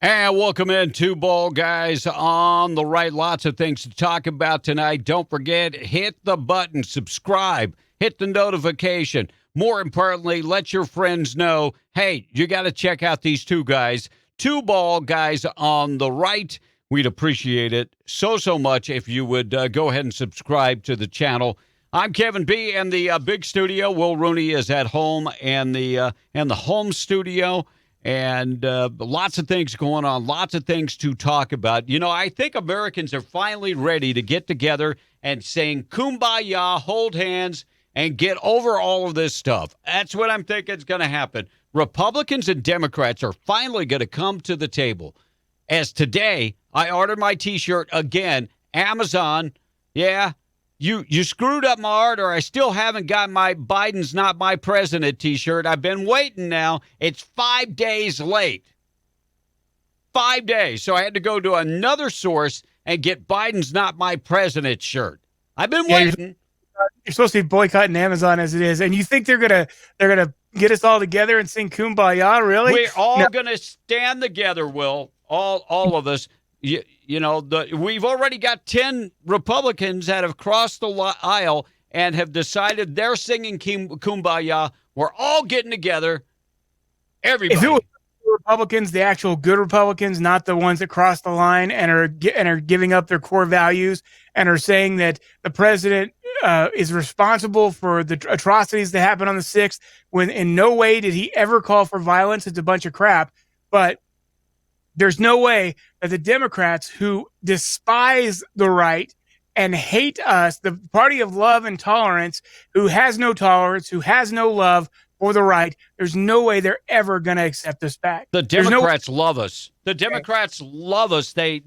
And welcome in, Two Ball Guys on the right. Lots of things to talk about tonight. Don't forget, hit the button, subscribe, hit the notification. More importantly, let your friends know, hey, you got to check out these two guys, Two Ball Guys on the right. We'd appreciate it so much if you would go ahead and subscribe to the channel. I'm Kevin B. in the big studio. Will Rooney is at home and the home studio. And lots of things going on, lots of things to talk about. You know, I think Americans are finally ready to get together and sing Kumbaya, hold hands, and get over all of this stuff. That's what I'm thinking is going to happen. Republicans and Democrats are finally going to come to the table. As today, I ordered my T-shirt again, Amazon. Yeah, you screwed up my order. I still haven't got my Biden's Not My President T-shirt. I've been waiting now. It's 5 days late. 5 days. So I had to go to another source and get Biden's Not My President shirt. I've been waiting. You're supposed to be boycotting Amazon as it is, and you think they're gonna get us all together and sing Kumbaya? Really? We're all gonna stand together, Will. All of us. You know, we've already got 10 Republicans that have crossed the aisle and have decided they're singing Kumbaya. We're all getting together. Everybody. If it was Republicans, the actual good Republicans, not the ones that cross the line and are giving up their core values and are saying that the president is responsible for the atrocities that happened on the 6th, when in no way did he ever call for violence. It's a bunch of crap. But there's no way that the Democrats, who despise the right and hate us, the party of love and tolerance, who has no tolerance, who has no love for the right, there's no way they're ever going to accept us back. The Democrats love us. The Democrats love us. They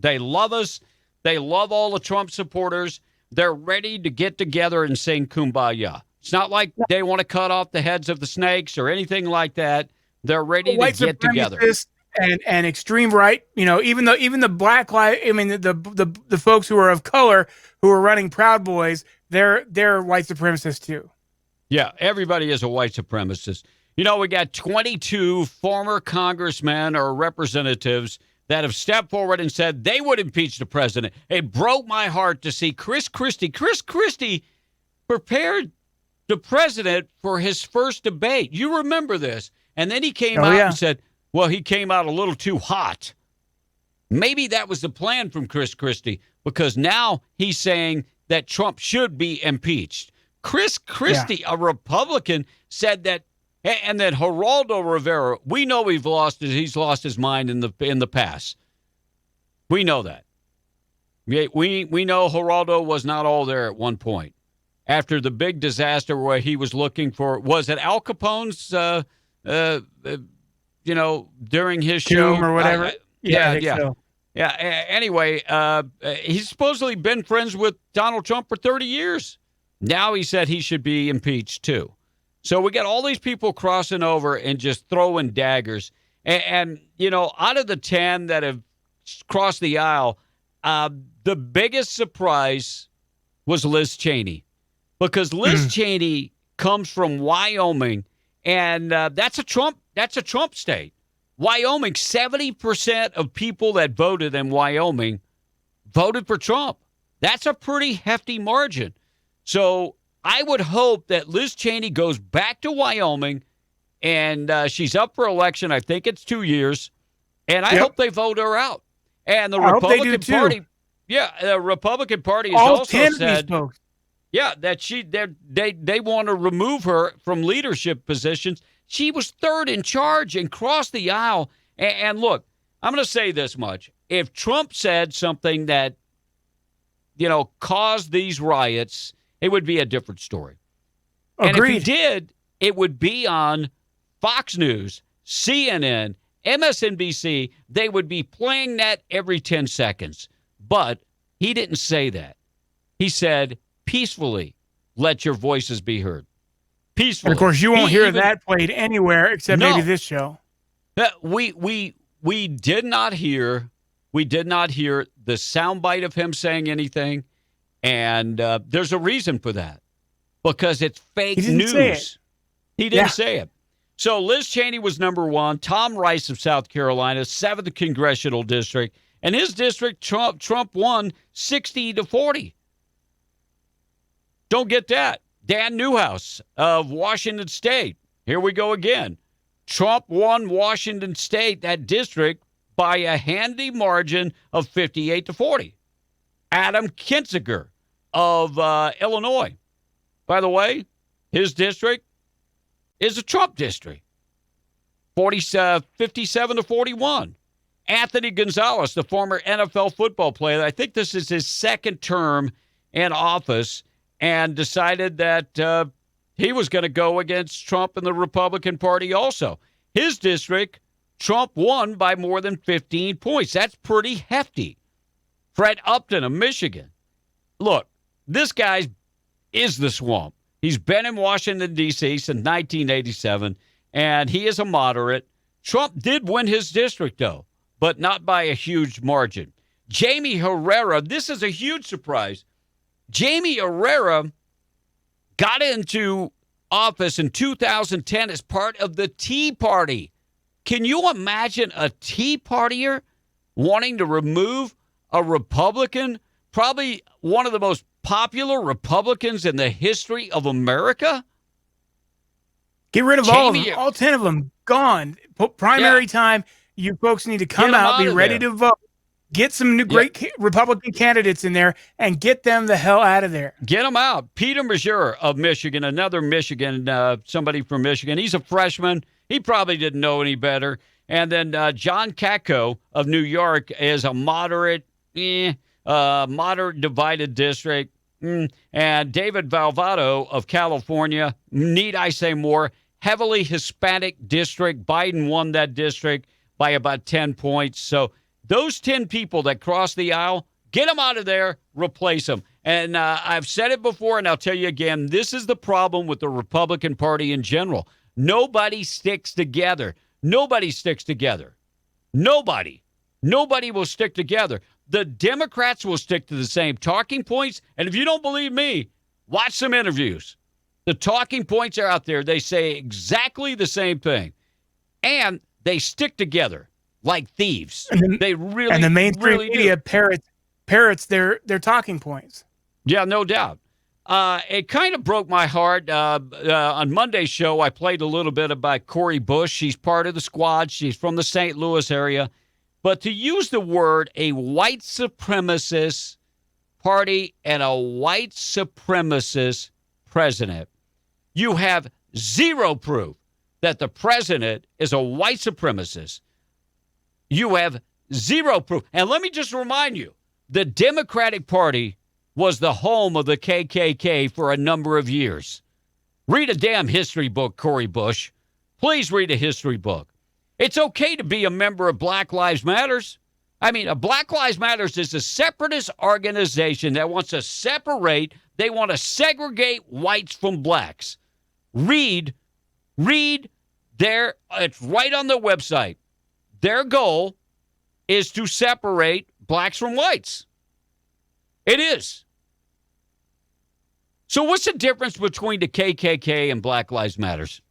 love us. They love all the Trump supporters. They're ready to get together and sing Kumbaya. It's not like they want to cut off the heads of the snakes or anything like that. They're ready to get together. And extreme right, you know, even the black light, I mean, the folks who are of color who are running Proud Boys, they're white supremacists too. Yeah, everybody is a white supremacist. You know, we got 22 former congressmen or representatives that have stepped forward and said they would impeach the president. It broke my heart to see Chris Christie. Chris Christie prepared the president for his first debate. You remember this. And then he came out and said, well, he came out a little too hot. Maybe that was the plan from Chris Christie, because now he's saying that Trump should be impeached. Chris Christie, a Republican, said that, and then Geraldo Rivera, we know he's lost his mind in the past. We know that. We know Geraldo was not all there at one point. After the big disaster where he was looking for, was it Al Capone's, during his show or whatever. So. Anyway, he's supposedly been friends with Donald Trump for 30 years. Now he said he should be impeached too. So we got all these people crossing over and just throwing daggers. And out of the 10 that have crossed the aisle, the biggest surprise was Liz Cheney, because Liz Cheney comes from Wyoming, and that's a Trump state. Wyoming, 70% of people that voted in Wyoming voted for Trump. That's a pretty hefty margin. So I would hope that Liz Cheney goes back to Wyoming, and she's up for election. I think it's 2 years, and I hope they vote her out. And the Republican Party, the Republican Party has also said, that they want to remove her from leadership positions. She was third in charge and crossed the aisle. And look, I'm going to say this much. If Trump said something that, caused these riots, it would be a different story. Agreed. And if he did, it would be on Fox News, CNN, MSNBC. They would be playing that every 10 seconds. But he didn't say that. He said, peacefully, let your voices be heard. Peacefully. And of course, you won't hear that played anywhere except maybe this show. We did not hear the soundbite of him saying anything, and there's a reason for that, because it's fake news. He didn't say it. So Liz Cheney was number one. Tom Rice of South Carolina, 7th congressional district. And his district, Trump won 60-40. Don't get that. Dan Newhouse of Washington State. Here we go again. Trump won Washington State, that district, by a handy margin of 58-40. Adam Kinzinger of Illinois. By the way, his district is a Trump district, 57-41. Anthony Gonzalez, the former NFL football player, I think this is his second term in office, and decided that he was going to go against Trump and the Republican Party also. His district, Trump won by more than 15 points. That's pretty hefty. Fred Upton of Michigan. Look, this guy is the swamp. He's been in Washington, D.C. since 1987, and he is a moderate. Trump did win his district, though, but not by a huge margin. Jamie Herrera, this is a huge surprise. Jamie Herrera got into office in 2010 as part of the Tea Party. Can you imagine a Tea Partier wanting to remove a Republican, probably one of the most popular Republicans in the history of America? Get rid of all of them, all 10 of them, gone. Primary time, you folks need to come out, be ready to vote. Get some new great Republican candidates in there and get them the hell out of there. Get them out. Peter Meijer of Michigan, another Michigan, somebody from Michigan. He's a freshman. He probably didn't know any better. And then John Katko of New York is a moderate divided district. And David Valvado of California, need I say more, heavily Hispanic district. Biden won that district by about 10 points. So those 10 people that cross the aisle, get them out of there, replace them. And I've said it before, and I'll tell you again, this is the problem with the Republican Party in general. Nobody sticks together. Nobody sticks together. Nobody will stick together. The Democrats will stick to the same talking points. And if you don't believe me, watch some interviews. The talking points are out there. They say exactly the same thing. And they stick together like thieves. They really, and the mainstream really media parrots their talking points. Yeah, no doubt. It kind of broke my heart. On Monday's show, I played a little bit about Cori Bush. She's part of the squad. She's from the St. Louis area. But to use the word a white supremacist party and a white supremacist president, you have zero proof that the president is a white supremacist. You have zero proof. And let me just remind you, the Democratic Party was the home of the KKK for a number of years. Read a damn history book, Cori Bush. Please read a history book. It's okay to be a member of Black Lives Matters. I mean, Black Lives Matters is a separatist organization that wants to separate, they want to segregate whites from blacks. Read it's right on their website. Their goal is to separate blacks from whites. It is. So what's the difference between the KKK and Black Lives Matters?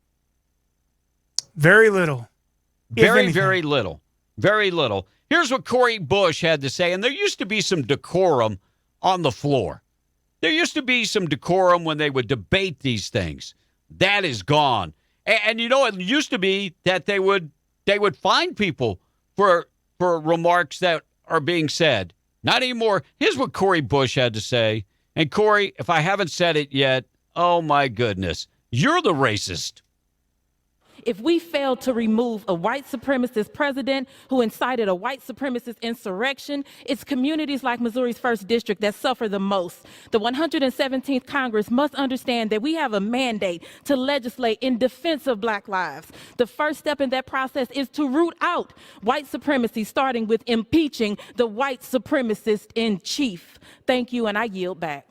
Very little. Very little. Very little. Here's what Cori Bush had to say, and there used to be some decorum on the floor. There used to be some decorum when they would debate these things. That is gone. And you know, it used to be that they would fine people for remarks that are being said. Not anymore. Here's what Cori Bush had to say. And Cori, if I haven't said it yet, oh my goodness, you're the racist. If we fail to remove a white supremacist president who incited a white supremacist insurrection, it's communities like Missouri's 1st District that suffer the most. The 117th Congress must understand that we have a mandate to legislate in defense of Black lives. The first step in that process is to root out white supremacy, starting with impeaching the white supremacist in chief. Thank you, and I yield back.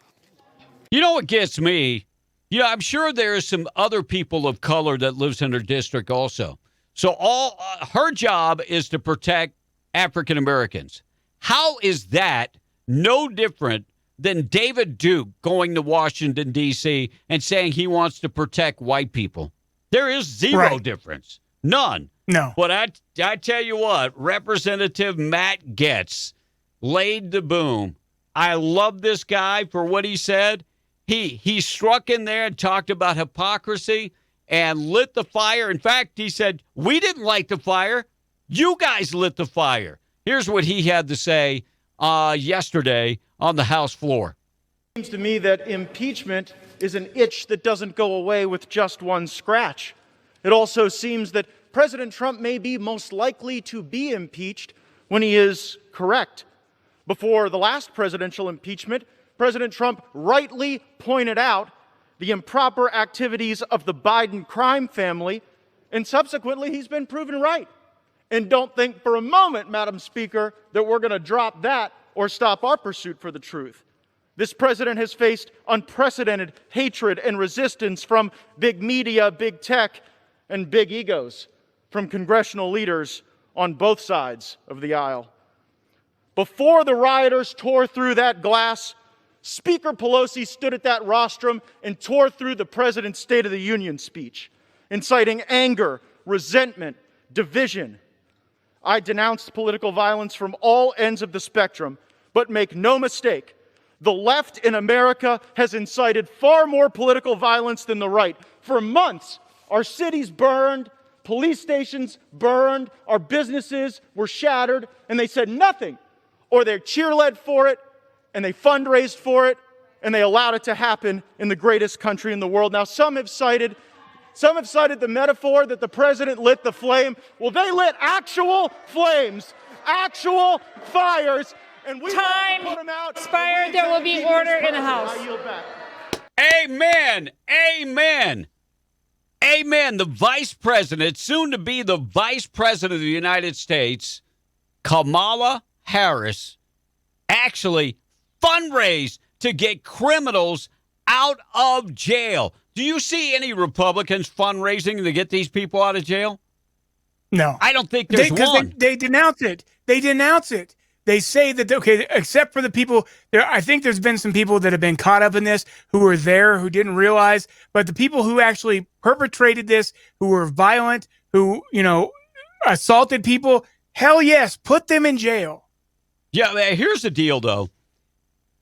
You know what gets me? Yeah, I'm sure there's some other people of color that lives in her district also. So her job is to protect African Americans. How is that no different than David Duke going to Washington, D.C. and saying he wants to protect white people? There is zero Right. difference. None. No. But I tell you what, Representative Matt Gaetz laid the boom. I love this guy for what he said. He struck in there and talked about hypocrisy and lit the fire. In fact, he said, we didn't light the fire. You guys lit the fire. Here's what he had to say yesterday on the House floor. It seems to me that impeachment is an itch that doesn't go away with just one scratch. It also seems that President Trump may be most likely to be impeached when he is correct. Before the last presidential impeachment, President Trump rightly pointed out the improper activities of the Biden crime family, and subsequently he's been proven right. And don't think for a moment, Madam Speaker, that we're going to drop that or stop our pursuit for the truth. This president has faced unprecedented hatred and resistance from big media, big tech, and big egos, from congressional leaders on both sides of the aisle. Before the rioters tore through that glass, Speaker Pelosi stood at that rostrum and tore through the president's State of the Union speech, inciting anger, resentment, division. I denounced political violence from all ends of the spectrum, but make no mistake, the left in America has incited far more political violence than the right. For months, our cities burned, police stations burned, our businesses were shattered, and they said nothing. Or they cheerled for it, and they fundraised for it, and they allowed it to happen in the greatest country in the world. Now, some have cited the metaphor that the president lit the flame. Well, they lit actual flames, actual fires, and we Time put them out. expired. There will be order in the House. I yield back. Amen. Amen. Amen. The vice president, soon to be the vice president of the United States, Kamala Harris, actually fundraised to get criminals out of jail. Do you see any Republicans fundraising to get these people out of jail? No. I don't think there's one. They denounce it. They denounce it. They say that, okay, except for the people there, I think there's been some people that have been caught up in this who were there, who didn't realize, but the people who actually perpetrated this, who were violent, who, assaulted people, hell yes, put them in jail. Yeah, here's the deal, though.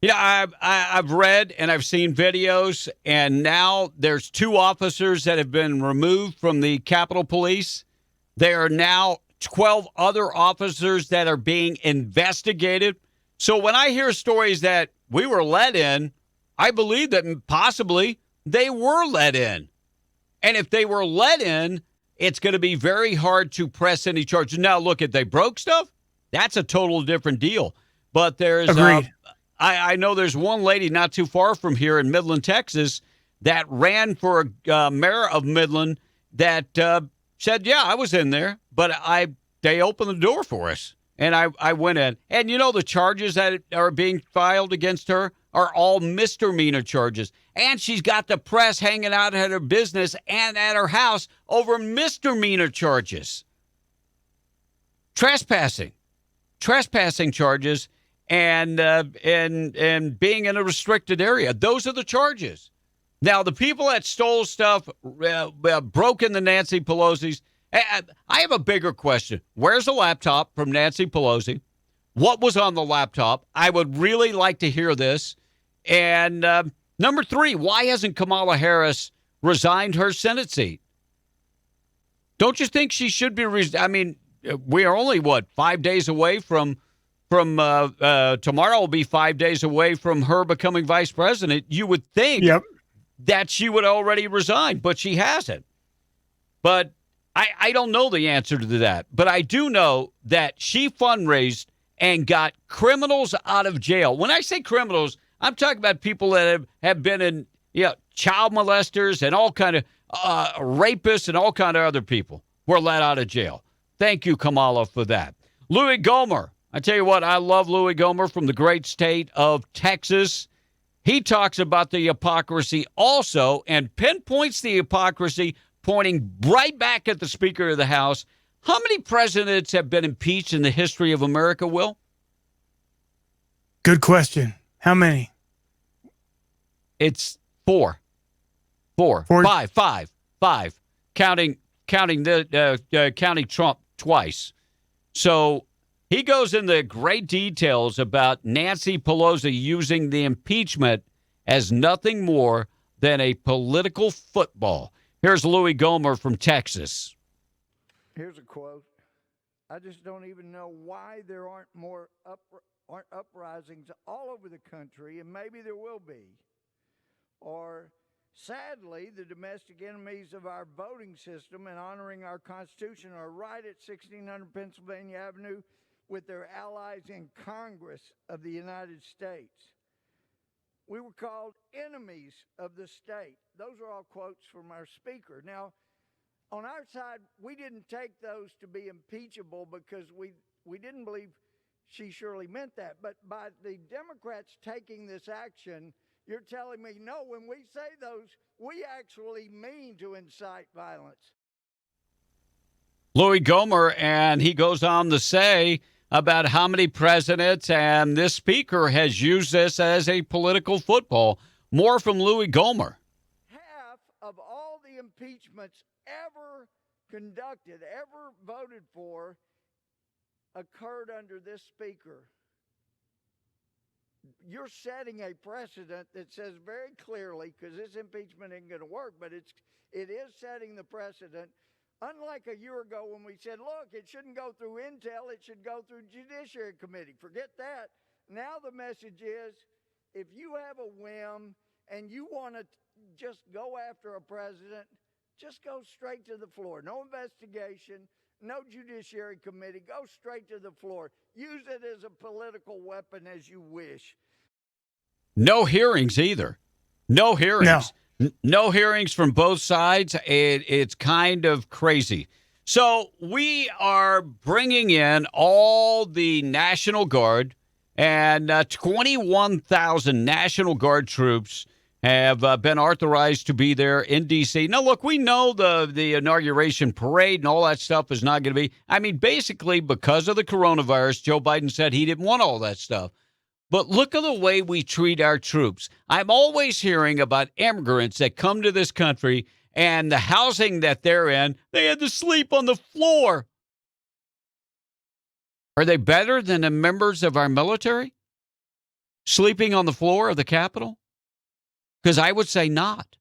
I've read and I've seen videos, and now there's 2 officers that have been removed from the Capitol Police. There are now 12 other officers that are being investigated. So when I hear stories that we were let in, I believe that possibly they were let in. And if they were let in, it's going to be very hard to press any charges. Now, look, if they broke stuff, that's a total different deal. But there's, Agreed. I know there's one lady not too far from here in Midland, Texas, that ran for mayor of Midland that said, yeah, I was in there, but they opened the door for us. And I went in. And the charges that are being filed against her are all misdemeanor charges. And she's got the press hanging out at her business and at her house over misdemeanor charges. Trespassing charges and being in a restricted area. Those are the charges. Now, the people that stole stuff, broke into Nancy Pelosi's. I have a bigger question. Where's the laptop from Nancy Pelosi? What was on the laptop? I would really like to hear this. And number 3, why hasn't Kamala Harris resigned her Senate seat? Don't you think she should be? We are only, 5 days away from tomorrow will be 5 days away from her becoming vice president. You would think that she would already resign, but she hasn't. But I don't know the answer to that. But I do know that she fundraised and got criminals out of jail. When I say criminals, I'm talking about people that have been in, child molesters and all kind of rapists and all kind of other people were let out of jail. Thank you, Kamala, for that. Louis Gohmert. I tell you what, I love Louis Gohmert from the great state of Texas. He talks about the hypocrisy also and pinpoints the hypocrisy, pointing right back at the Speaker of the House. How many presidents have been impeached in the history of America, Will? Good question. How many? It's 4. 5. counting counting Trump twice. So he goes into great details about Nancy Pelosi using the impeachment as nothing more than a political football. Here's Louis Gohmert from Texas. Here's a quote. I just don't even know why there aren't more uprisings all over the country, and maybe there will be. Or, sadly, the domestic enemies of our voting system and honoring our Constitution are right at 1600 Pennsylvania Avenue with their allies in Congress of the United States. We were called enemies of the state. Those are all quotes from our speaker. Now, on our side, we didn't take those to be impeachable because we didn't believe she surely meant that. But by the Democrats taking this action, you're telling me, no, when we say those, we actually mean to incite violence. Louis Gohmert, and he goes on to say about how many presidents and this speaker has used this as a political football. More from Louis Gohmert. Half of all the impeachments ever conducted, ever voted for, occurred under this speaker. You're setting a precedent that says very clearly, because this impeachment isn't going to work, but it is setting the precedent. Unlike a year ago when we said, look, it shouldn't go through Intel, it should go through Judiciary Committee. Forget that. Now the message is, if you have a whim and you want to just go after a president, just go straight to the floor. No investigation, no Judiciary Committee. Go straight to the floor. Use it as a political weapon as you wish. No hearings either. No hearings. No hearings from both sides. It's kind of crazy. So we are bringing in all the National Guard, and 21,000 National Guard troops have been authorized to be there in D.C. Now, look, we know the inauguration parade and all that stuff is not going to be. I mean, basically, because of the coronavirus, Joe Biden said he didn't want all that stuff. But look at the way we treat our troops. I'm always hearing about immigrants that come to this country and the housing that they're in, they had to sleep on the floor. Are they better than the members of our military sleeping on the floor of the Capitol? Because I would say not.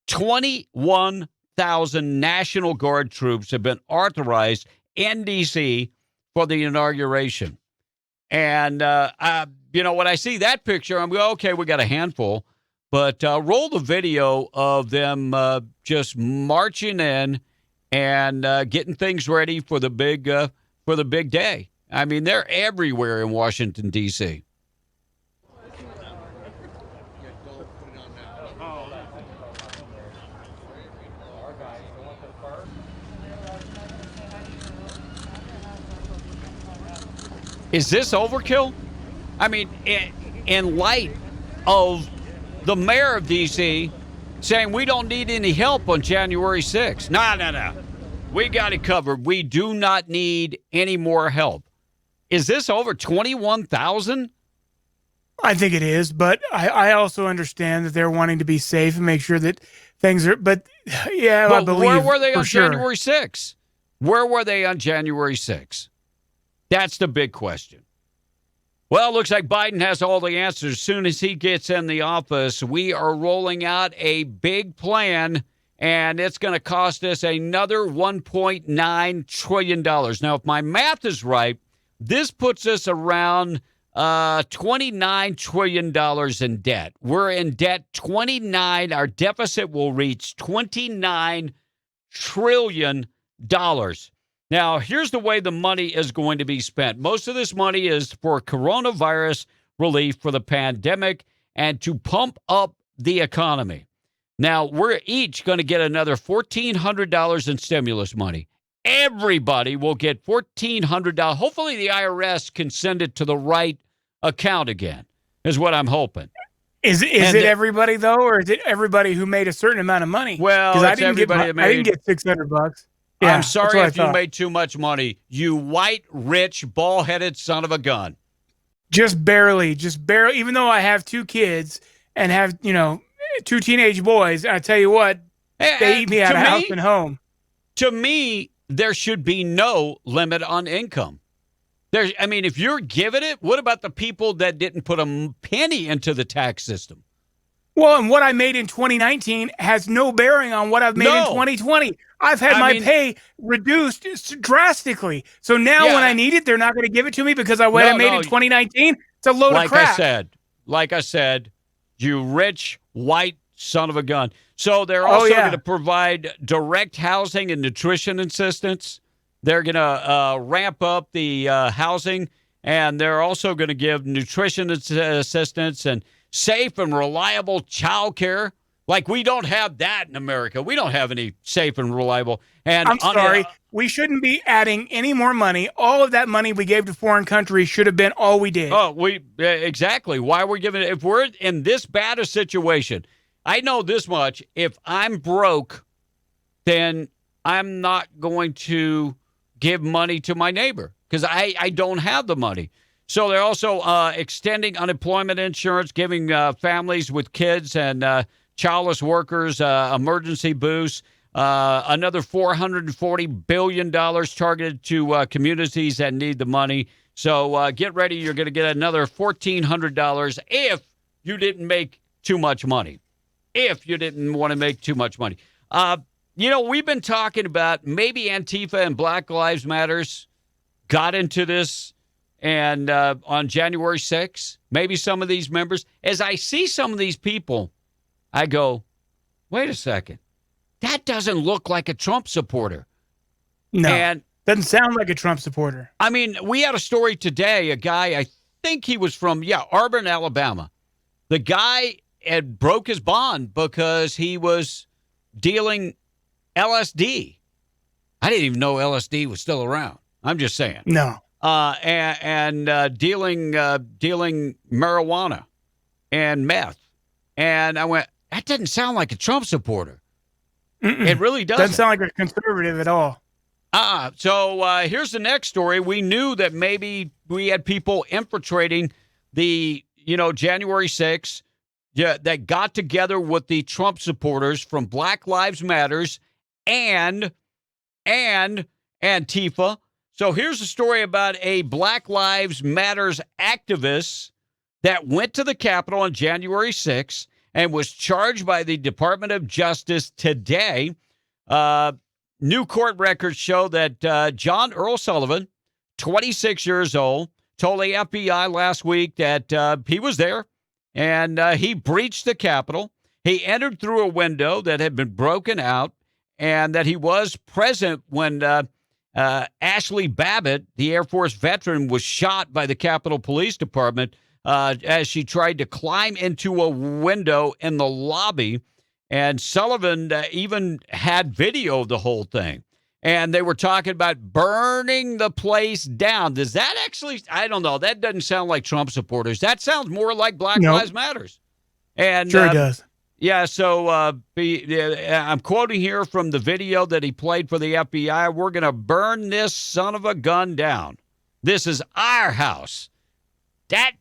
21,000 National Guard troops have been authorized in D.C. for the inauguration. And, when I see that picture, I'm going, okay, we got a handful. But roll the video of them just marching in and getting things ready for the big day. I mean, they're everywhere in Washington, D.C. Is this overkill? I mean, in light of the mayor of D.C. saying we don't need any help on January 6th. No. We got it covered. We do not need any more help. Is this over 21,000? I think it is, but I also understand that they're wanting to be safe and make sure that things are. But yeah, I believe. Where were they on sure. January 6th? Where were they on January 6th? That's the big question. Well, it looks like Biden has all the answers. As soon as he gets in the office, we are rolling out a big plan, and it's going to cost us another $1.9 trillion. Now, if my math is right, this puts us around $29 trillion in debt. We're in debt 29. Our deficit will reach $29 trillion. Now, here's the way the money is going to be spent. Most of this money is for coronavirus relief for the pandemic and to pump up the economy. Now, we're each going to get another $1,400 in stimulus money. Everybody will get $1,400. Hopefully, the IRS can send it to the right account again, is what I'm hoping. Is it everybody, though, or is it everybody who made a certain amount of money? Well, I didn't get $600. Yeah, I'm sorry if you made too much money, you white, rich, ball-headed son of a gun. Just barely. Even though I have two kids and have, two teenage boys, I tell you what, they eat me out of house and home. To me, there should be no limit on income. If you're giving it, what about the people that didn't put a penny into the tax system? Well, and what I made in 2019 has no bearing on what I've made in 2020. I've had my pay reduced drastically. So now when I need it, they're not going to give it to me because I made in 2019. It's a load of crap. Like I said, you rich white son of a gun. So they're also going to provide direct housing and nutrition assistance. They're going to ramp up the housing, and they're also going to give nutrition assistance and safe and reliable child care. Like, we don't have that in America. We don't have any safe and reliable. And I'm sorry. We shouldn't be adding any more money. All of that money we gave to foreign countries should have been all we did. Oh, exactly. Why are we giving it? If we're in this bad a situation, I know this much. If I'm broke, then I'm not going to give money to my neighbor because I don't have the money. So they're also extending unemployment insurance, giving families with kids and childless workers emergency boosts, another $440 billion targeted to communities that need the money. So get ready. You're going to get another $1,400 if you didn't make too much money. If you didn't want to make too much money. We've been talking about maybe Antifa and Black Lives Matters got into this. And on January 6th, maybe some of these members, as I see some of these people, I go, wait a second. That doesn't look like a Trump supporter. No, and doesn't sound like a Trump supporter. We had a story today, a guy, I think he was from, Auburn, Alabama. The guy had broke his bond because he was dealing LSD. I didn't even know LSD was still around. I'm just saying. No. Dealing marijuana and meth. And I went, that doesn't sound like a Trump supporter. It really doesn't. Doesn't sound like a conservative at all. So here's the next story. We knew that maybe we had people infiltrating the, January 6th that got together with the Trump supporters from Black Lives Matters and Antifa. So here's a story about a Black Lives Matters activist that went to the Capitol on January 6th and was charged by the Department of Justice today. New court records show that John Earl Sullivan, 26 years old, told the FBI last week that he was there and he breached the Capitol. He entered through a window that had been broken out and that he was present when Ashley Babbitt, the Air Force veteran, was shot by the Capitol Police Department as she tried to climb into a window in the lobby. And Sullivan even had video of the whole thing. And they were talking about burning the place down. Does that actually, I don't know. That doesn't sound like Trump supporters. That sounds more like Black Lives Matters. And sure it does. Yeah, so I'm quoting here from the video that he played for the FBI. We're going to burn this son of a gun down. This is our house. That,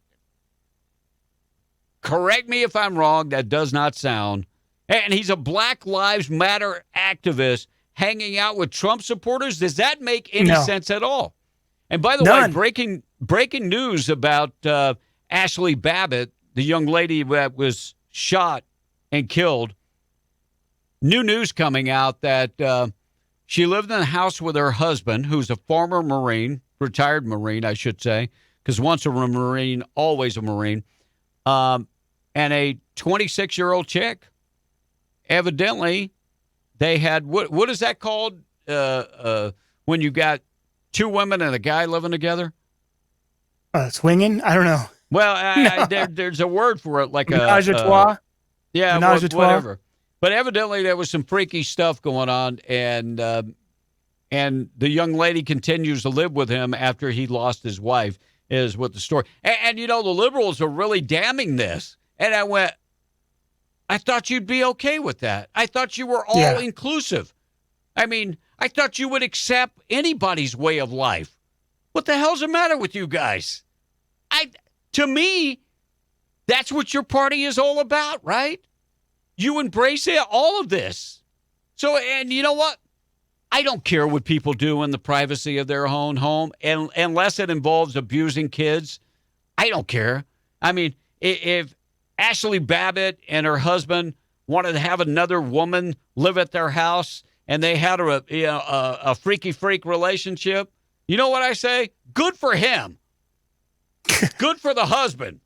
correct me if I'm wrong, that does not sound. And he's a Black Lives Matter activist hanging out with Trump supporters. Does that make any sense at all? And by the way, breaking news about Ashley Babbitt, the young lady that was shot and killed. New news coming out that she lived in a house with her husband, who's a former Marine, retired Marine, I should say, because once a Marine, always a Marine, and a 26-year-old chick. Evidently, they had, what is that called when you got two women and a guy living together? Swinging? I don't know. Well, there's a word for it, like menage a trois. Yeah, whatever. But evidently there was some freaky stuff going on, and the young lady continues to live with him after he lost his wife, is what the story. And the liberals are really damning this. And I went, I thought you'd be okay with that. I thought you were all inclusive. I thought you would accept anybody's way of life. What the hell's the matter with you guys? To me, that's what your party is all about, right? You embrace all of this. So, and you know what? I don't care what people do in the privacy of their own home, and unless it involves abusing kids, I don't care. I mean, if Ashley Babbitt and her husband wanted to have another woman live at their house and they had a freaky freak relationship, you know what I say? Good for him. Good for the husband.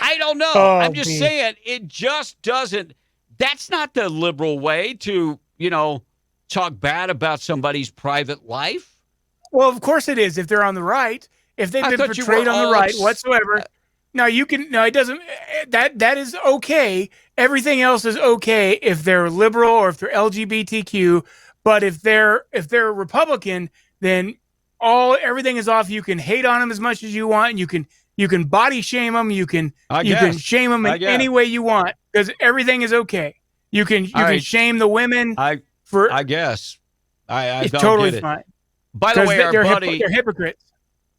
I don't know. Oh, I'm just saying it just doesn't. That's not the liberal way to, talk bad about somebody's private life. Well, of course it is if they're on the right. If they've been portrayed on the right whatsoever. No, you can. No, it doesn't. That is okay. Everything else is okay if they're liberal or if they're LGBTQ. But if they're Republican, then everything is off. You can hate on them as much as you want, and you can body shame them. You can shame them in any way you want because everything is okay. You can shame the women. I guess I it's don't totally get it. fine. By the way, they're hypocrites.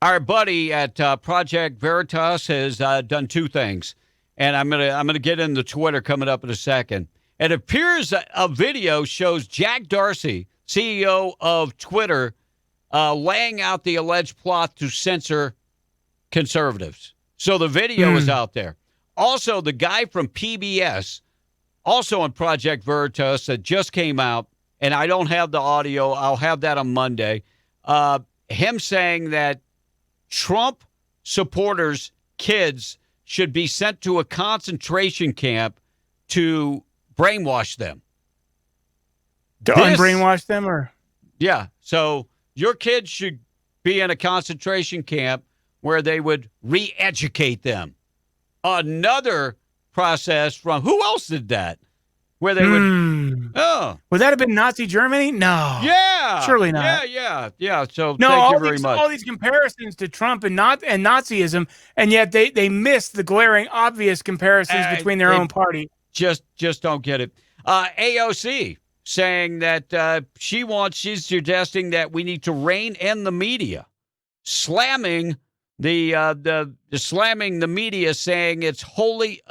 Our buddy at Project Veritas has done two things, and I'm gonna get into Twitter coming up in a second. It appears a video shows Jack Dorsey, CEO of Twitter, laying out the alleged plot to censor conservatives. So the video is out there. Also, the guy from PBS, also on Project Veritas, that just came out, and I don't have the audio. I'll have that on Monday. Him saying that Trump supporters' kids should be sent to a concentration camp to brainwash them. To unbrainwash them? Yeah. So your kids should be in a concentration camp where they would re-educate them. Another process from, who else did that? Where they would, would that have been Nazi Germany? No. Yeah. Surely not. Yeah. So no, thank you very much. All these comparisons to Trump and Nazism, and yet they miss the glaring, obvious comparisons between their own party. Just don't get it. AOC saying that she's suggesting that we need to rein in the media, slamming slamming the media, saying it's wholly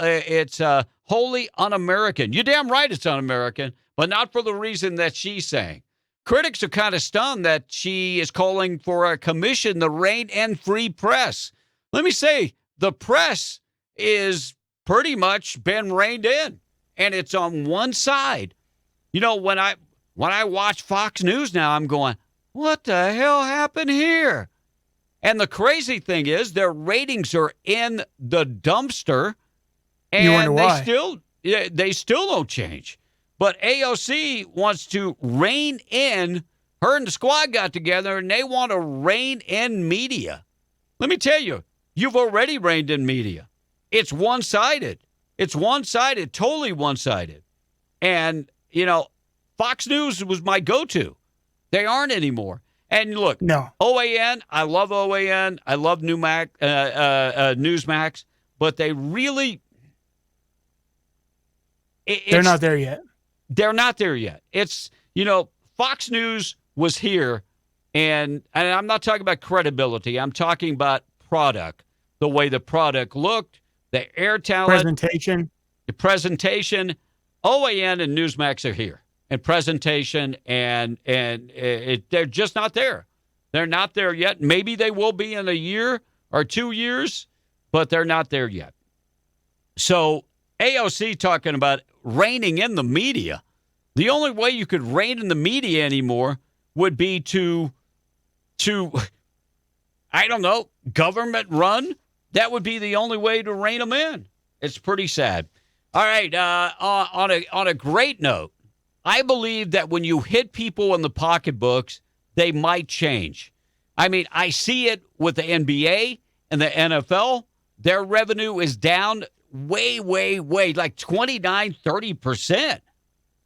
un-American. You're damn right it's un-American, but not for the reason that she's saying. Critics are kind of stunned that she is calling for a commission to rein in free press. Let me say, the press is pretty much been reined in, and it's on one side. When I watch Fox News now, I'm going, what the hell happened here? And the crazy thing is their ratings are in the dumpster, and they still don't change. But AOC wants to rein in. Her and the squad got together, and they want to rein in media. Let me tell you, you've already reined in media. It's one-sided. It's one-sided, totally one-sided. And, Fox News was my go-to. They aren't anymore. And look, no. OAN, I love OAN. I love Newsmax, but they really... They're not there yet. They're not there yet. It's, Fox News was here, and I'm not talking about credibility. I'm talking about product, the way the product looked, the air talent. The presentation. OAN and Newsmax are here. And presentation, and they're just not there. They're not there yet. Maybe they will be in a year or 2 years, but they're not there yet. So AOC talking about reining in the media. The only way you could rein in the media anymore would be to I don't know, government run. That would be the only way to rein them in. It's pretty sad. All right, on a great note, I believe that when you hit people in the pocketbooks, they might change. I mean, I see it with the NBA and the NFL. Their revenue is down way, like 29, 30%.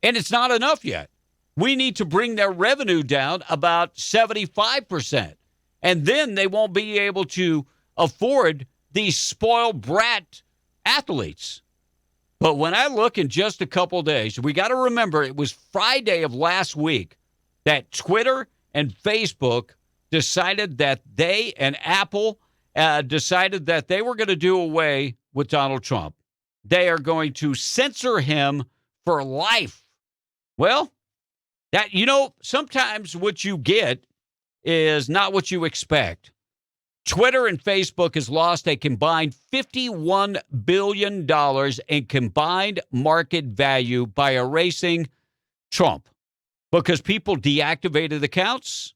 And it's not enough yet. We need to bring their revenue down about 75%. And then they won't be able to afford these spoiled brat athletes. But when I look in just a couple days, we got to remember it was Friday of last week that Twitter and Facebook decided that they and Apple decided that they were going to do away with Donald Trump. They are going to censor him for life. Well, That, sometimes what you get is not what you expect. Twitter and Facebook has lost a combined $51 billion in combined market value by erasing Trump because people deactivated accounts,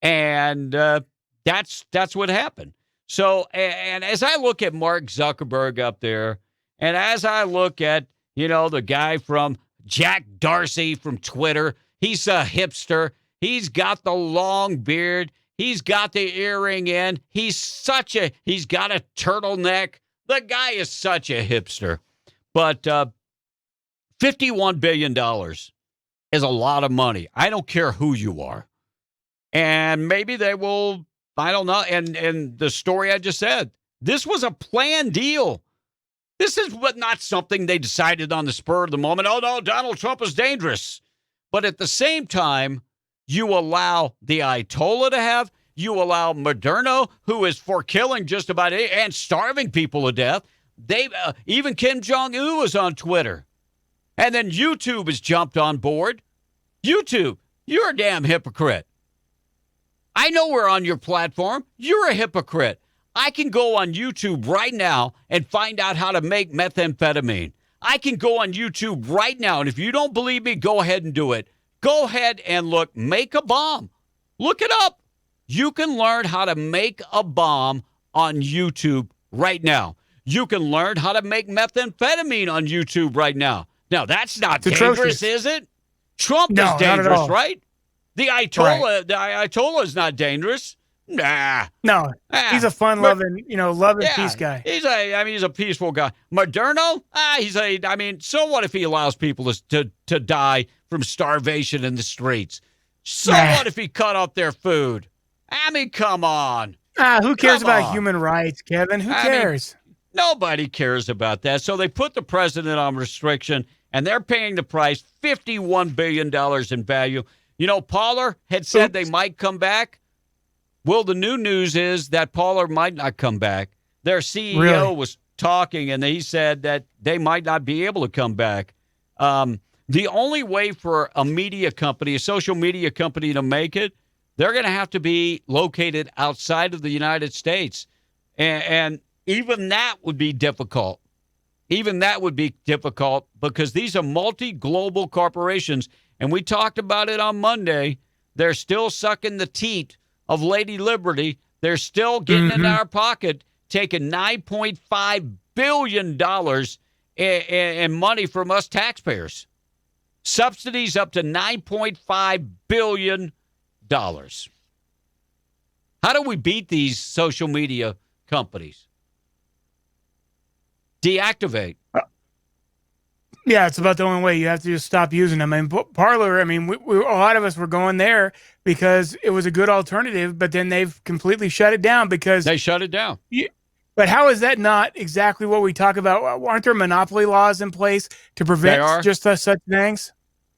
and that's what happened. So, and as I look at Mark Zuckerberg up there, and as I look at, the guy from Jack Dorsey from Twitter, he's a hipster. He's got the long beard. He's got the earring in. He's got a turtleneck. The guy is such a hipster. But $51 billion is a lot of money. I don't care who you are. And maybe they will, I don't know. And the story I just said, this was a planned deal. This is not something they decided on the spur of the moment. Oh, no, Donald Trump is dangerous. But at the same time, you allow the Ayatollah to have, you allow Moderna, who is for killing just about and starving people to death. Even Kim Jong-un was on Twitter. And then YouTube has jumped on board. YouTube, you're a damn hypocrite. I know we're on your platform. You're a hypocrite. I can go on YouTube right now and find out how to make methamphetamine. I can go on YouTube right now, and if you don't believe me, go ahead and do it. Go ahead and look, make a bomb. Look it up. You can learn how to make a bomb on YouTube right now. You can learn how to make methamphetamine on YouTube right now. Now, that's not dangerous, is it? Trump is dangerous, right? The Ayatollah is not dangerous. Nah. No, he's a fun-loving, loving peace guy. He's a peaceful guy. Moderno, so what if he allows people to die from starvation in the streets? So what if he cut off their food? Come on. Who cares about human rights, Kevin? Who cares? Nobody cares about that. So they put the president on restriction, and they're paying the price, $51 billion in value. Pollard had said they might come back. Well, the new news is that Pollard might not come back. Their CEO was talking, and he said that they might not be able to come back. The only way for a social media company to make it, they're going to have to be located outside of the United States. And even that would be difficult. Even that would be difficult because these are multi-global corporations. And we talked about it on Monday. They're still sucking the teat of Lady Liberty. They're still getting in our pocket, taking $9.5 billion in money from us taxpayers. Subsidies up to $9.5 billion. How do we beat these social media companies? Deactivate. Yeah, it's about the only way. You have to just stop using them. And Parler, a lot of us were going there because it was a good alternative, but then they've completely shut it down because they shut it down. But how is that not exactly what we talk about? Aren't there monopoly laws in place to prevent just such things?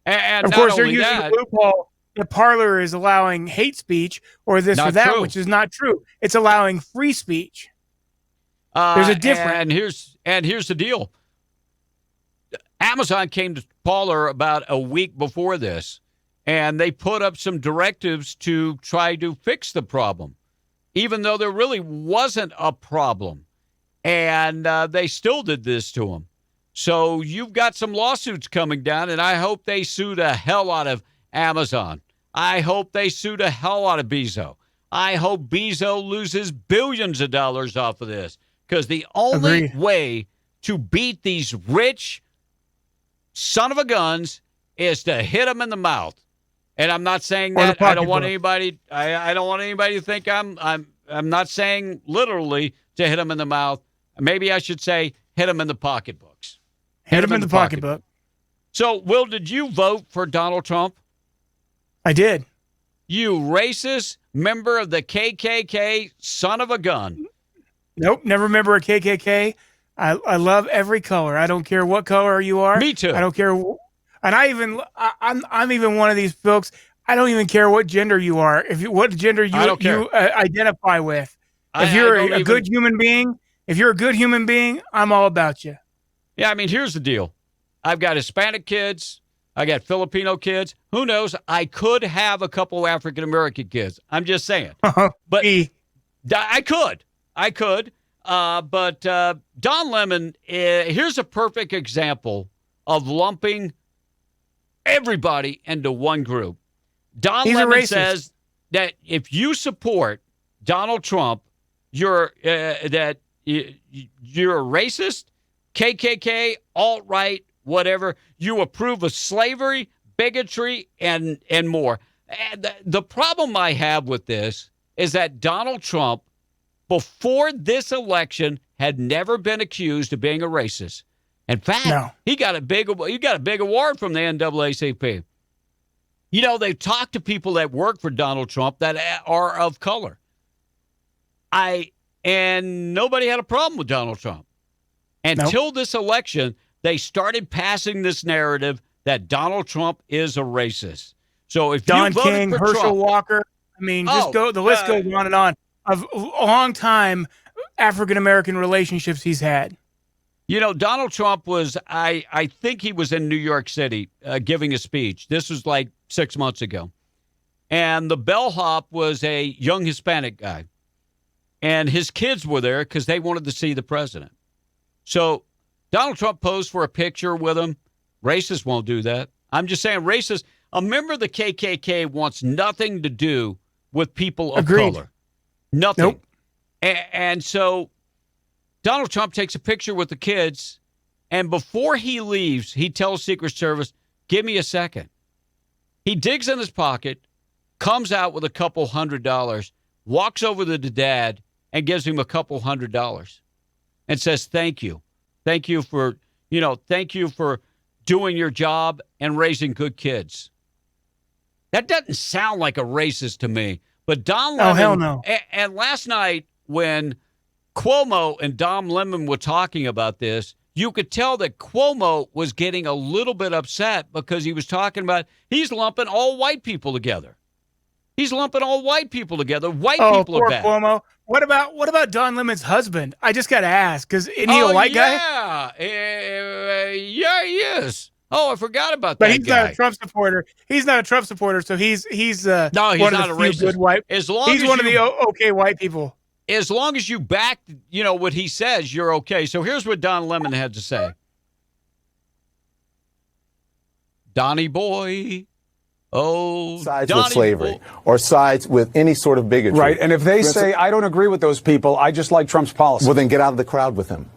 And of course, they're using the loophole that Parler is allowing hate speech or this or that, which is not true. It's allowing free speech. There's a difference. And here's the deal. Amazon came to Parler about a week before this, and they put up some directives to try to fix the problem, even though there really wasn't a problem. And they still did this to them. So you've got some lawsuits coming down, and I hope they sue the hell out of Amazon. I hope they sue the hell out of Bezos. I hope Bezos loses billions of dollars off of this, because the only way to beat these rich son of a guns is to hit them in the mouth. And I'm not saying that. I don't want anybody. I don't want anybody to think I'm not saying literally to hit them in the mouth. Maybe I should say hit them in the pocketbooks. Hit them in the pocketbook. So, Will, did you vote for Donald Trump? I did. You racist member of the KKK, son of a gun. Nope, never member of KKK. I love every color. I don't care what color you are. Me too. I don't care. And I'm even one of these folks. I don't even care what gender you are. What gender you identify with. If you're a good human being, I'm all about you. Yeah, here's the deal. I've got Hispanic kids. I got Filipino kids. Who knows? I could have a couple African-American kids. I'm just saying. But I could. But Don Lemon, here's a perfect example of lumping everybody into one group. Don Lemon says that if you support Donald Trump, you're a racist, KKK, alt-right, whatever. You approve of slavery, bigotry, and more. And the problem I have with this is that Donald Trump, before this election, had never been accused of being a racist. In fact, he got a big award from the NAACP. You know, they've talked to people that work for Donald Trump that are of color. And nobody had a problem with Donald Trump. Until this election, they started passing this narrative that Donald Trump is a racist. So if Don you voted King, for Herschel Trump, Walker, I mean, the list goes on and on of long time African-American relationships he's had. You know, Donald Trump was, I think he was in New York City giving a speech. This was like 6 months ago. And the bellhop was a young Hispanic guy. And his kids were there because they wanted to see the president. So Donald Trump posed for a picture with him. Racists won't do that. I'm just saying racists. A member of the KKK wants nothing to do with people of color. Nothing. Nope. And so Donald Trump takes a picture with the kids, and before he leaves, he tells Secret Service, give me a second. He digs in his pocket, comes out with a couple $100, walks over to the dad, and gives him a couple $100 and says, thank you. Thank you for doing your job and raising good kids. That doesn't sound like a racist to me. But Don Lemon, hell no. And last night when Cuomo and Don Lemon were talking about this, you could tell that Cuomo was getting a little bit upset because he was talking about he's lumping all white people together. White people are bad. Cuomo. What about Don Lemon's husband? I just got to ask, because isn't he a white guy? Yeah, he is. Oh, I forgot about but that he's guy. not a Trump supporter. He's not a Trump supporter, so he's no, he's one not of a the few racist. good white. As long he's as one of the okay white people. As long as you back, what he says, you're okay. So here's what Don Lemon had to say. Donnie boy. Oh, sides Donnie with slavery boy. or sides with any sort of bigotry. Right. And if they say, I don't agree with those people, I just like Trump's policy. Well, then get out of the crowd with him.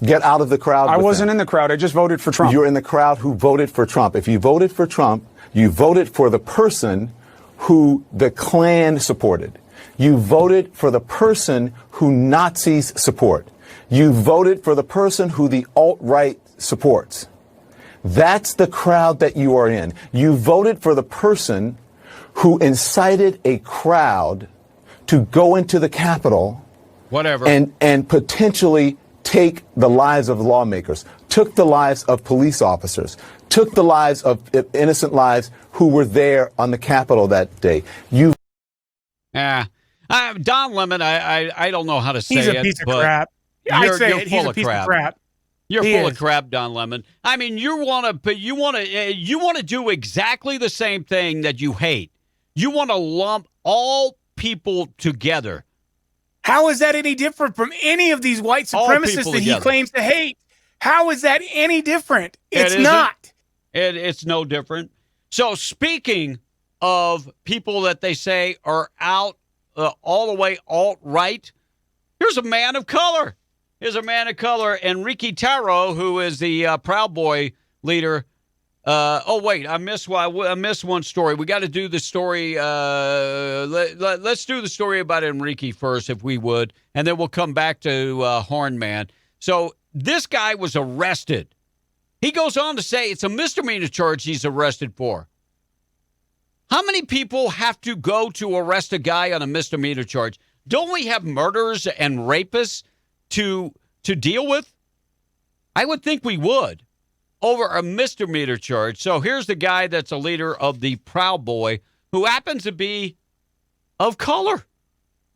Get out of the crowd I with wasn't him. in the crowd. I just voted for Trump. You're in the crowd who voted for Trump. If you voted for Trump, you voted for the person who the Klan supported. You voted for the person who Nazis support. You voted for the person who the alt-right supports. That's the crowd that you are in. You voted for the person who incited a crowd to go into the Capitol and potentially take the lives of lawmakers, took the lives of police officers, took the lives of innocent lives who were there on the Capitol that day. Don Lemon, I don't know how to say it. He's a piece of crap. I say it. He's a piece of crap. You're full of crap, Don Lemon. I mean, you want to do exactly the same thing that you hate. You want to lump all people together. How is that any different from any of these white supremacists that he claims to hate? How is that any different? It's not. It's no different. So speaking of people that they say are out all the way alt-right, here's a man of color. Enrique Tarrio, who is the Proud Boy leader. I missed one story. We got to do the story. Let's do the story about Enrique first, if we would, and then we'll come back to Horn Man. So this guy was arrested. He goes on to say it's a misdemeanor charge he's arrested for. How many people have to go to arrest a guy on a misdemeanor charge? Don't we have murderers and rapists to deal with? I would think we would over a misdemeanor charge. So here's the guy that's a leader of the Proud Boy who happens to be of color.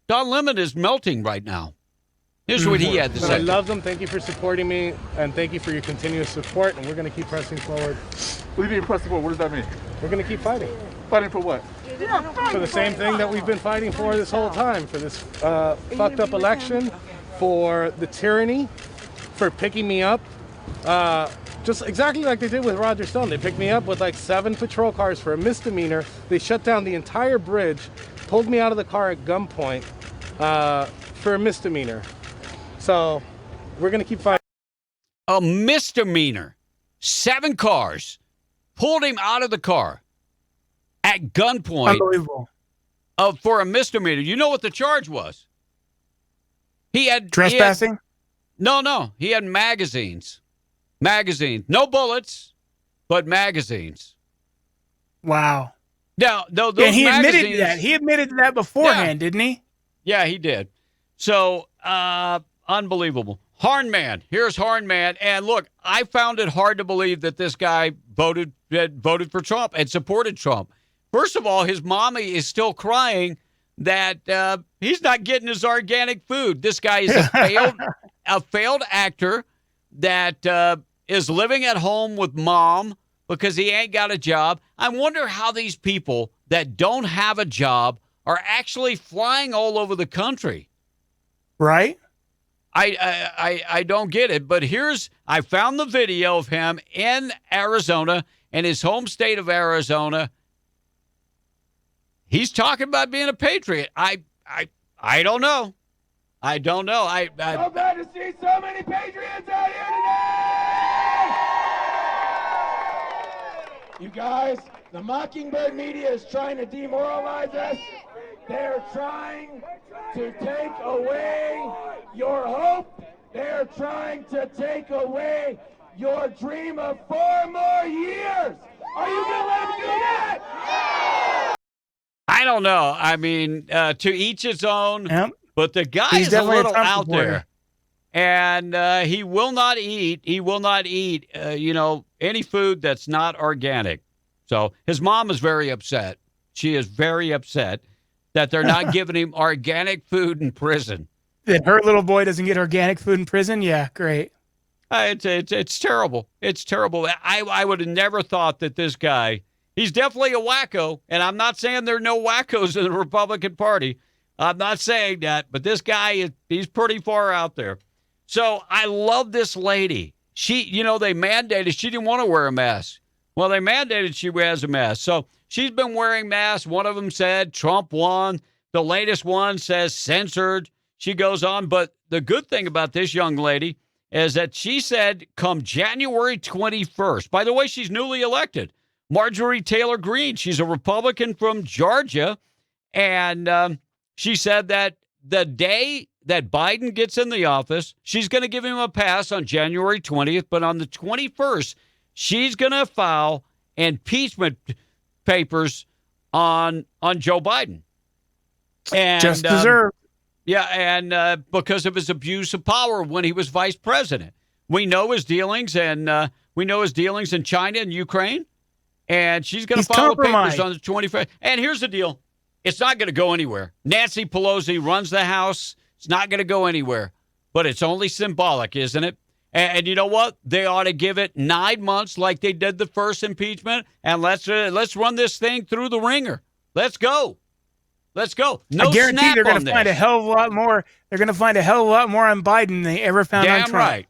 Don Lemon is melting right now. Here's what he had to But I say. love them. Thank you for supporting me, and thank you for your continuous support. And we're going to keep pressing forward. What do you mean pressing forward? What does that mean? We're going to keep fighting Fighting for what? for the same thing that we've been fighting for this whole time. For this fucked up election, for the tyranny, for picking me up. Just exactly like they did with Roger Stone. They picked me up with like 7 patrol cars for a misdemeanor. They shut down the entire bridge, pulled me out of the car at gunpoint for a misdemeanor. So we're going to keep fighting. A misdemeanor. 7 cars. Pulled him out of the car at gunpoint. Unbelievable. For a misdemeanor. You know what the charge was? He had Trespassing? No. He had magazines. No bullets, but magazines. Wow. Now, those And he admitted magazines, to that. He admitted to that beforehand, didn't he? Yeah, he did. So, unbelievable. Harnman. Here's Harnman. And look, I found it hard to believe that this guy voted for Trump and supported Trump. First of all, his mommy is still crying that he's not getting his organic food. This guy is a failed actor that is living at home with mom because he ain't got a job. I wonder how these people that don't have a job are actually flying all over the country. Right? I don't get it. But I found the video of him in Arizona, in his home state of Arizona. He's talking about being a patriot. I don't know. I don't know. So glad to see so many patriots out here today! You guys, the Mockingbird media is trying to demoralize us. They're trying to take away your hope. They're trying to take away your dream of 4 more years. Are you going to let them do that? I don't know. I mean, to each his own. Yep. But the guy He's is a definitely little Trump out supporter. there. And he will not eat. He will not eat, any food that's not organic. So his mom is very upset. She is very upset that they're not giving him organic food in prison. That her little boy doesn't get organic food in prison? Yeah, great. It's terrible. It's terrible. I would have never thought that this guy, he's definitely a wacko. And I'm not saying there are no wackos in the Republican Party. I'm not saying that. But this guy, he's pretty far out there. So I love this lady. They mandated she didn't want to wear a mask. Well, they mandated she wears a mask. So she's been wearing masks. One of them said Trump won. The latest one says censored. She goes on. But the good thing about this young lady is that she said come January 21st. By the way, she's newly elected. Marjorie Taylor Greene. She's a Republican from Georgia. And she said that the day that Biden gets in the office, she's going to give him a pass on January 20th. But on the 21st, she's going to file impeachment papers on Joe Biden. And, just deserved. Yeah, and because of his abuse of power when he was vice president. We know his dealings, and we know his dealings in China and Ukraine. And she's going to file the papers on the 21st. And here's the deal. It's not going to go anywhere. Nancy Pelosi runs the House. It's not going to go anywhere. But it's only symbolic, isn't it? And you know what? They ought to give it 9 months like they did the first impeachment. And let's run this thing through the ringer. Let's go. Let's go. No, I guarantee they're going to find this. a hell of a lot more. They're going to find a hell of a lot more on Biden than they ever found on Trump. Right.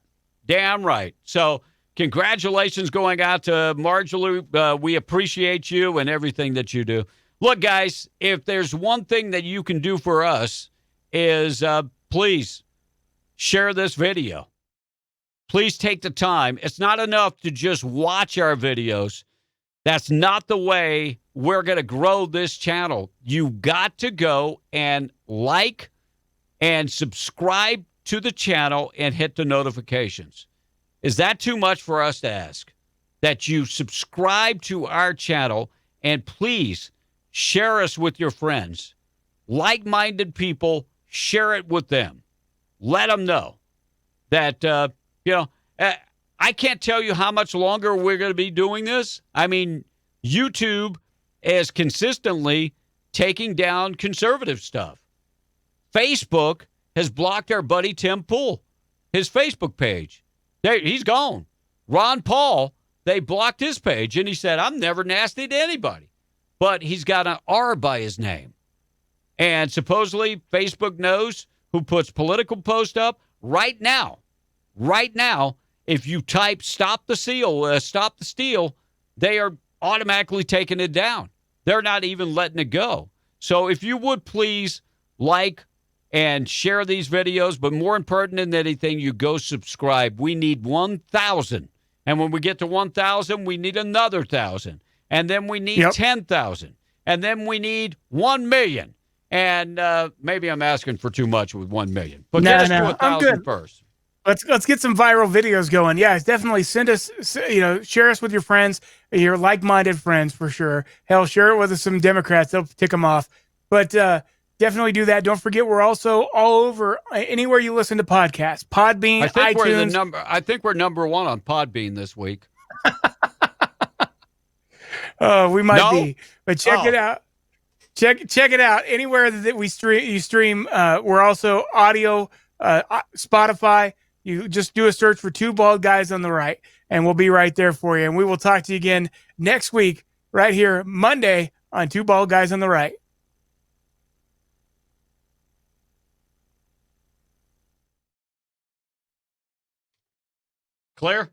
Damn right. So congratulations going out to Marjorie. We appreciate you and everything that you do. Look, guys, if there's one thing that you can do for us is please share this video. Please take the time. It's not enough to just watch our videos. That's not the way we're going to grow this channel. You got to go and like and subscribe to the channel and hit the notifications. Is that too much for us to ask? That you subscribe to our channel and please share us with your friends. Like-minded people, share it with them. Let them know that, I can't tell you how much longer we're going to be doing this. I mean, YouTube is consistently taking down conservative stuff. Facebook has blocked our buddy Tim Pool, his Facebook page. He's gone. Ron Paul, they blocked his page, and he said, I'm never nasty to anybody. But he's got an R by his name. And supposedly Facebook knows who puts political posts up right now. Right now, if you type stop the steal, they are automatically taking it down. They're not even letting it go. So if you would please like and share these videos, but more important than anything, you go subscribe. We need 1,000. And when we get to 1,000, we need another 1,000. And then we need 10,000. And then we need 1 million. And maybe I'm asking for too much with 1 million. But get us to 1,000 first. Let's get some viral videos going. Yeah, definitely send us, share us with your friends, your like-minded friends for sure. Hell, share it with some Democrats. They'll tick them off. But definitely do that. Don't forget, we're also all over anywhere you listen to podcasts. Podbean, iTunes. I think we're number one on Podbean this week. We might be, but check it out. Check it out. Anywhere that you stream. We're also audio, Spotify. You just do a search for Two Bald Guys on the Right, and we'll be right there for you. And we will talk to you again next week, right here, Monday, on Two Bald Guys on the Right. Clear?